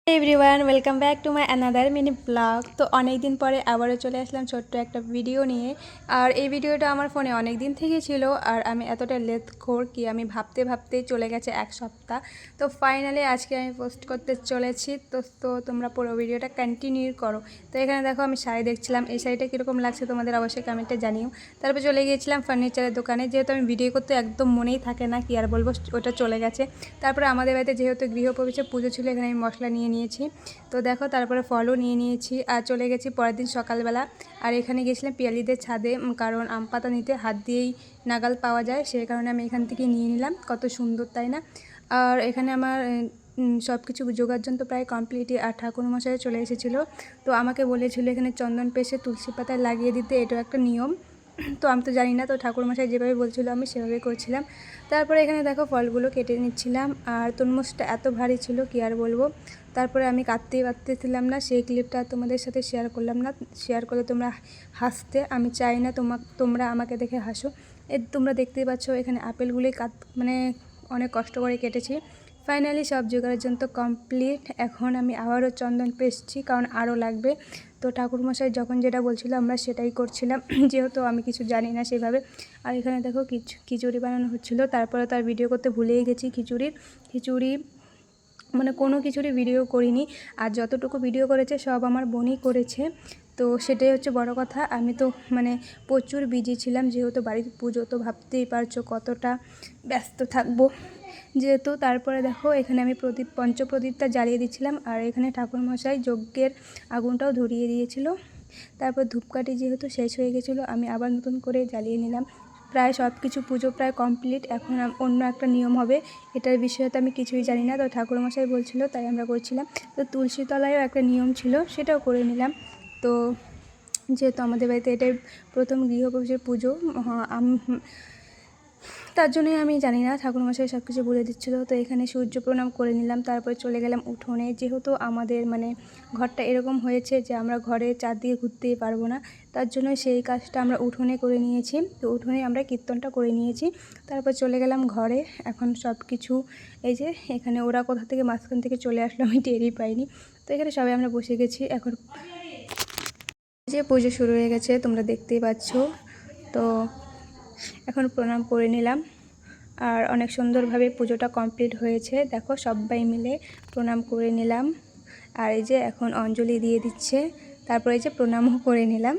Everyone welcome back to my another mini blog. তো অনেক দিন পরে আবারও চলে আসলাম ছোট্ট একটা ভিডিও নিয়ে। আর এই ভিডিওটা আমার ফোনে অনেক দিন থেকেই ছিল, আর আমি এতটা লেটখোর কি আমি ভাবতেই চলে গেছে এক সপ্তাহ। তো ফাইনালি আজকে আমি পোস্ট করতে চলেছি। তো তোমরা পুরো ভিডিওটা কন্টিনিউ করো। তো এখানে দেখো আমি শাড়ি দেখছিলাম, এই শাড়িটা কীরকম লাগছে তোমাদের অবশ্যই কমেন্টে জানিও। তারপর চলে গিয়েছিলাম ফার্নিচারের দোকানে, যেহেতু আমি ভিডিও করতে একদম মনেই থাকে না, কি আর বলবো, ওটা চলে গেছে। তারপরে আমাদের বাড়িতে যেহেতু গৃহপ্রবেশের পুজো ছিল, এখানে আমি মশলা নিয়ে নিয়েছি। তো দেখো তারপরে ফলও নিয়ে নিয়েছি আর চলে গেছি পরের দিন সকালবেলা। আর এখানে গেছিলাম পিয়ালিদের ছাদে, কারণ আম পাতা নিতে হাত দিয়েই নাগাল পাওয়া যায়, সেই কারণে আমি এখান থেকে নিয়ে নিলাম। কত সুন্দর তাই না? আর এখানে আমার সব কিছু যোগাযন্ত্র প্রায় কমপ্লিটই। আর ঠাকুরমশাই চলে এসেছিলো, তো আমাকে বলেছিল এখানে চন্দন পেশে তুলসী পাতায় লাগিয়ে দিতে, এটাও একটা নিয়ম। তো আমি তো জানি না, তো ঠাকুরমশাই যেভাবে বলছিল আমি সেভাবে করছিলাম। তারপরে এখানে দেখো ফলগুলো কেটে নিচ্ছিলাম, আর তরমুজটা এত ভারী ছিল কি আর বলবো। তারপরে আমি কাটতেই পারতেছিলাম না, সেই ক্লিপটা তোমাদের সাথে শেয়ার করলাম না। শেয়ার করলে তোমরা হাসতে, আমি চাই না তোমরা আমাকে দেখে হাসো। তোমরা দেখতেই পাচ্ছ এখানে আপেলগুলি মানে অনেক কষ্ট করে কেটেছি। ফাইনালি সব জোগাড়ের জন্য তো কমপ্লিট। এখন আমি আবারও চন্দন পেষছি, কারণ আরও লাগবে। তো ঠাকুরমশাই যখন যেটা বলছিল আমরা সেটাই করছিলাম, যেহেতু আমি কিছু জানি না সেভাবে। আর এখানে দেখো খিচুড়ি বানানো হচ্ছিলো। তারপরে তার ভিডিও করতে ভুলেই গেছি। খিচুড়ি মানে কোনো কিছুরই ভিডিও করিনি, আর যতটুকু ভিডিও করেছে সব আমার বোনই করেছে। তো সেটাই হচ্ছে বড় কথা। আমি তো মানে প্রচুর বিজি ছিলাম, যেহেতু বাড়ির পুজো, তো ভাবতেই পারছো কতটা ব্যস্ত থাকবো যেহেতু। তারপরে দেখো এখানে আমি পঞ্চপ্রদীপটা জ্বালিয়ে দিচ্ছিলাম, আর এখানে ঠাকুরমশাই যজ্ঞের আগুনটাও ধরিয়ে দিয়েছিল। তারপর ধূপকাঠি যেহেতু শেষ হয়ে গেছিলো, আমি আবার নতুন করে জ্বালিয়ে নিলাম। প্রায় সব কিছু পুজো প্রায় কমপ্লিট। এখন অন্য একটা নিয়ম হবে, এটার বিষয়ে তো আমি কিছুই জানি না, তো ঠাকুরমশাই বলছিল তাই আমরা করছিলাম। তো তুলসী তলায়ও একটা নিয়ম ছিল, সেটাও করে নিলাম। তো যেহেতু আমাদের বাড়িতে এটাই প্রথম গৃহপ্রবেশের পুজো, তার জন্যই আমি জানি না, ঠাকুরমশাই সব কিছু বলে দিচ্ছিলো। তো এখানে সূর্য প্রণাম করে নিলাম, তারপরে চলে গেলাম উঠোনে। যেহেতু আমাদের মানে ঘরটা এরকম হয়েছে যে আমরা ঘরে চারদিকে ঘুরতেই পারবো না, তার জন্য সেই কাজটা আমরা উঠোনে করে নিয়েছি। তো উঠোনে আমরা কীর্তনটা করে নিয়েছি, তারপর চলে গেলাম ঘরে। এখন সব কিছু এই যে এখানে ওরা কোথা থেকে মাঝখান থেকে চলে আসলো আমি টেরই পাইনি। তো এখানে সবাই আমরা বসে গেছি। এখন যে পুজো শুরু হয়ে গেছে, তোমরা দেখতেই পাচ্ছ। তো এখন প্রণাম করে নিলাম, আর অনেক সুন্দরভাবে পুজোটা কমপ্লিট হয়েছে। দেখো সবাই মিলে প্রণাম করে নিলাম, আর এই যে এখন অঞ্জলি দিয়ে দিচ্ছে, তারপরে এই যে প্রণামও করে নিলাম।